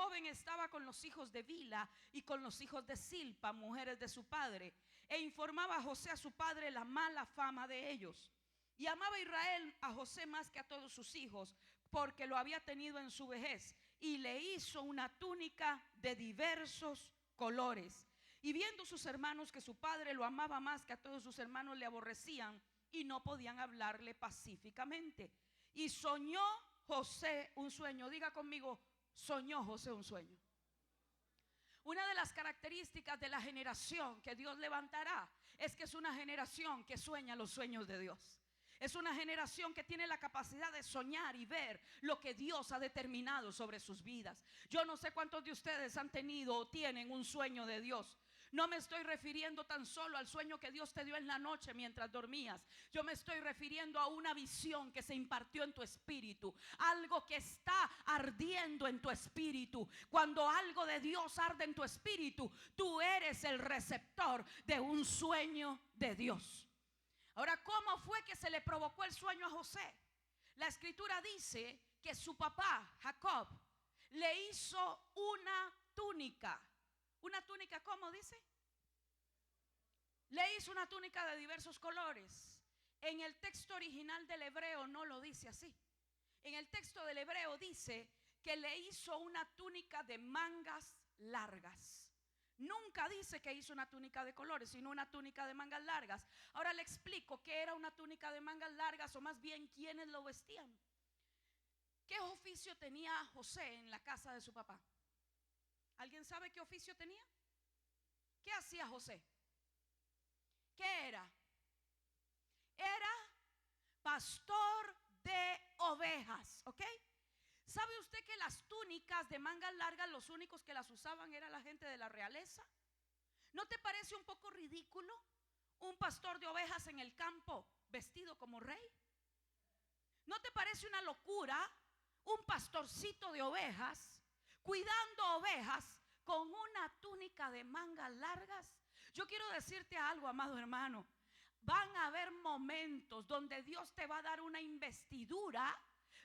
joven estaba con los hijos de Bila y con los hijos de Silpa, mujeres de su padre, e informaba a José a su padre la mala fama de ellos. Y amaba Israel a José más que a todos sus hijos, porque lo había tenido en su vejez, y le hizo una túnica de diversos colores. Y viendo sus hermanos que su padre lo amaba más que a todos sus hermanos, le aborrecían y no podían hablarle pacíficamente. Y soñó José un sueño. Diga conmigo, soñó José un sueño. Una de las características de la generación que Dios levantará es que es una generación que sueña los sueños de Dios. Es una generación que tiene la capacidad de soñar y ver lo que Dios ha determinado sobre sus vidas. Yo no sé cuántos de ustedes han tenido o tienen un sueño de Dios. No me estoy refiriendo tan solo al sueño que Dios te dio en la noche mientras dormías. Yo me estoy refiriendo a una visión que se impartió en tu espíritu. Algo que está ardiendo en tu espíritu. Cuando algo de Dios arde en tu espíritu, tú eres el receptor de un sueño de Dios. Ahora, ¿cómo fue que se le provocó el sueño a José? La escritura dice que su papá, Jacob, le hizo una túnica. ¿Una túnica cómo dice? Le hizo una túnica de diversos colores. En el texto original del hebreo no lo dice así. En el texto del hebreo dice que le hizo una túnica de mangas largas. Nunca dice que hizo una túnica de colores, sino una túnica de mangas largas. Ahora le explico qué era una túnica de mangas largas, o más bien quiénes lo vestían. ¿Qué oficio tenía José en la casa de su papá? ¿Alguien sabe qué oficio tenía? ¿Qué hacía José? ¿Qué era? Era pastor de ovejas, ¿ok? ¿Sabe usted que las túnicas de mangas largas, los únicos que las usaban era la gente de la realeza? ¿No te parece un poco ridículo un pastor de ovejas en el campo vestido como rey? ¿No te parece una locura un pastorcito de ovejas cuidando ovejas con una túnica de mangas largas? Yo quiero decirte algo, amado hermano. Van a haber momentos donde Dios te va a dar una investidura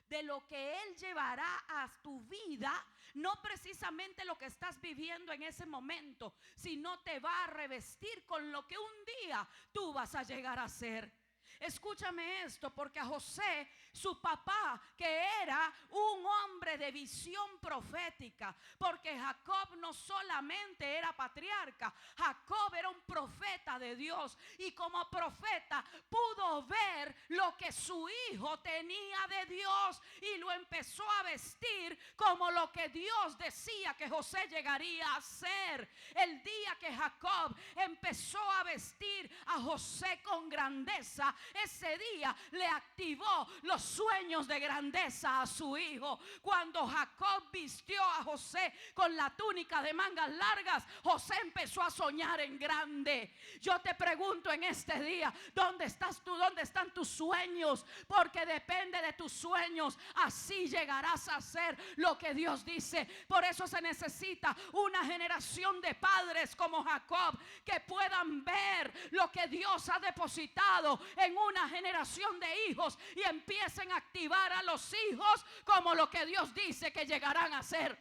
de lo que Él llevará a tu vida, no precisamente lo que estás viviendo en ese momento, sino te va a revestir con lo que un día tú vas a llegar a ser. Escúchame esto, porque a José, su papá, que era un hombre de visión profética, porque Jacob no solamente era patriarca, Jacob era un profeta de Dios, y como profeta pudo ver lo que su hijo tenía de Dios y lo empezó a vestir como lo que Dios decía que José llegaría a ser. El día que Jacob empezó a vestir a José con grandeza, ese día le activó los sueños de grandeza a su hijo. Cuando Jacob vistió a José con la túnica de mangas largas, José empezó a soñar en grande. Yo te pregunto en este día, ¿dónde estás tú? ¿Dónde están tus sueños? Porque depende de tus sueños, así llegarás a ser lo que Dios dice. Por eso se necesita una generación de padres como Jacob, que puedan ver lo que Dios ha depositado en una generación de hijos y empiecen a activar a los hijos como lo que Dios dice que llegarán a ser.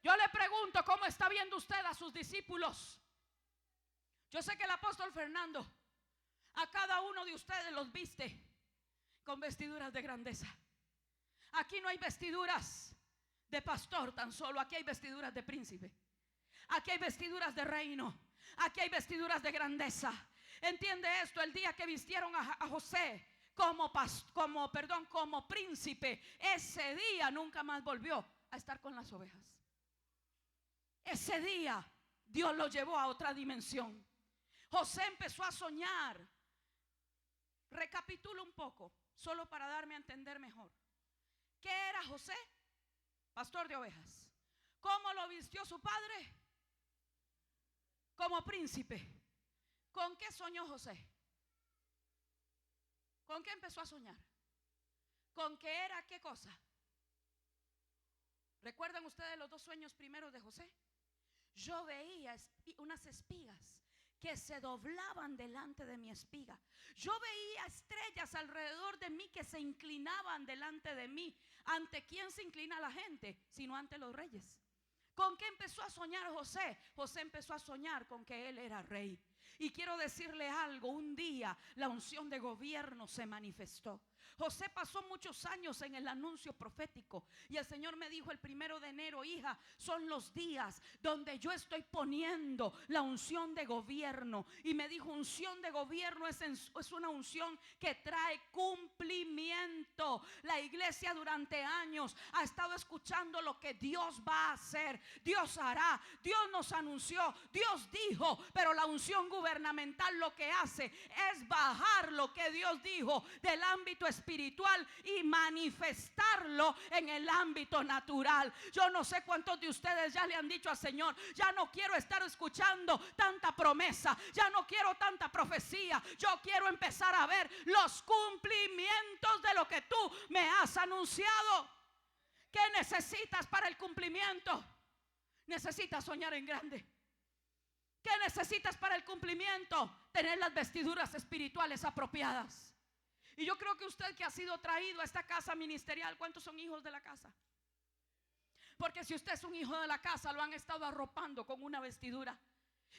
Yo le pregunto, ¿cómo está viendo usted a sus discípulos? Yo sé que el apóstol Fernando a cada uno de ustedes los viste con vestiduras de grandeza. Aquí no hay vestiduras de pastor tan solo, aquí hay vestiduras de príncipe. Aquí hay vestiduras de reino. Aquí hay vestiduras de grandeza. Entiende esto, el día que vistieron a José como príncipe, ese día nunca más volvió a estar con las ovejas. Ese día Dios lo llevó a otra dimensión. José empezó a soñar. Recapitulo un poco, solo para darme a entender mejor. ¿Qué era José? Pastor de ovejas. ¿Cómo lo vistió su padre? Como príncipe. ¿Con qué soñó José? ¿Con qué empezó a soñar? ¿Con qué era qué cosa? ¿Recuerdan ustedes los dos sueños primeros de José? Yo veía unas espigas que se doblaban delante de mi espiga. Yo veía estrellas alrededor de mí que se inclinaban delante de mí. ¿Ante quién se inclina la gente? Sino ante los reyes. ¿Con qué empezó a soñar José? José empezó a soñar con que él era rey. Y quiero decirle algo, un día la unción de gobierno se manifestó. José pasó muchos años en el anuncio profético y el Señor me dijo el 1 de enero, hija, son los días donde yo estoy poniendo la unción de gobierno. Y me dijo, unción de gobierno es una unción que trae cumplimiento. La iglesia durante años ha estado escuchando lo que Dios va a hacer, Dios hará, Dios nos anunció, Dios dijo, pero la unción gubernamental lo que hace es bajar lo que Dios dijo del ámbito espiritual y manifestarlo en el ámbito natural. Yo no sé cuántos de ustedes ya le han dicho al Señor, ya no quiero estar escuchando tanta promesa, ya no quiero tanta profecía, yo quiero empezar a ver los cumplimientos de lo que tú me has anunciado. ¿Qué necesitas para el cumplimiento? Necesitas soñar en grande. ¿Qué necesitas para el cumplimiento? Tener las vestiduras espirituales apropiadas. Y yo creo que usted que ha sido traído a esta casa ministerial, ¿cuántos son hijos de la casa? Porque si usted es un hijo de la casa, lo han estado arropando con una vestidura.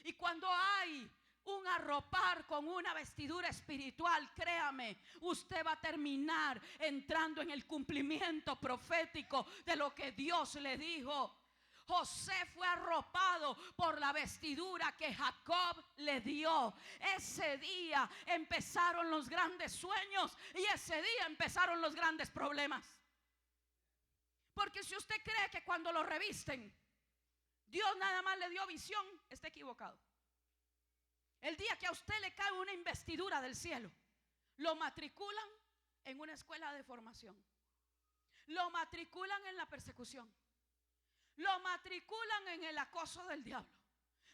Y cuando hay un arropar con una vestidura espiritual, créame, usted va a terminar entrando en el cumplimiento profético de lo que Dios le dijo. José fue arropado por la vestidura que Jacob le dio. Ese día empezaron los grandes sueños y ese día empezaron los grandes problemas. Porque si usted cree que cuando lo revisten Dios nada más le dio visión, está equivocado. El día que a usted le cae una investidura del cielo, lo matriculan en una escuela de formación, lo matriculan en la persecución, lo matriculan en el acoso del diablo.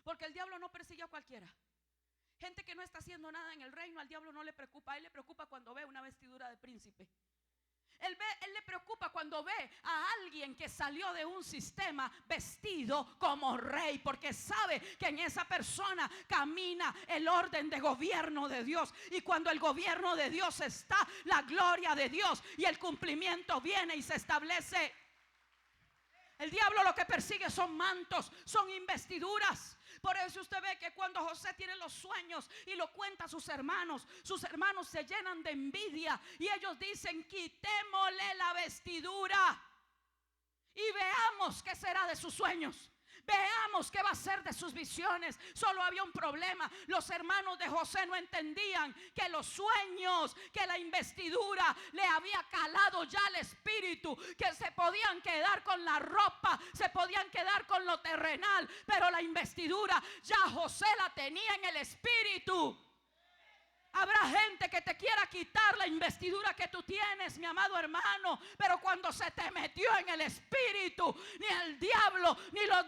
Porque el diablo no persigue a cualquiera. Gente que no está haciendo nada en el reino, al diablo no le preocupa. A él le preocupa cuando ve una vestidura de príncipe. Él le preocupa cuando ve a alguien que salió de un sistema vestido como rey, porque sabe que en esa persona camina el orden de gobierno de Dios. Y cuando el gobierno de Dios está, la gloria de Dios y el cumplimiento viene y se establece. El diablo lo que persigue son mantos, son investiduras. Por eso usted ve que cuando José tiene los sueños y lo cuenta a sus hermanos se llenan de envidia y ellos dicen: quitémosle la vestidura y veamos qué será de sus sueños. Veamos qué va a ser de sus visiones. Solo había un problema. Los hermanos de José no entendían que los sueños, que la investidura le había calado ya al espíritu, que se podían quedar con la ropa, se podían quedar con lo terrenal, pero la investidura ya José la tenía en el espíritu. Habrá gente que te quiera quitar la investidura que tú tienes, mi amado hermano, pero cuando se te metió en el espíritu, ni el diablo ni los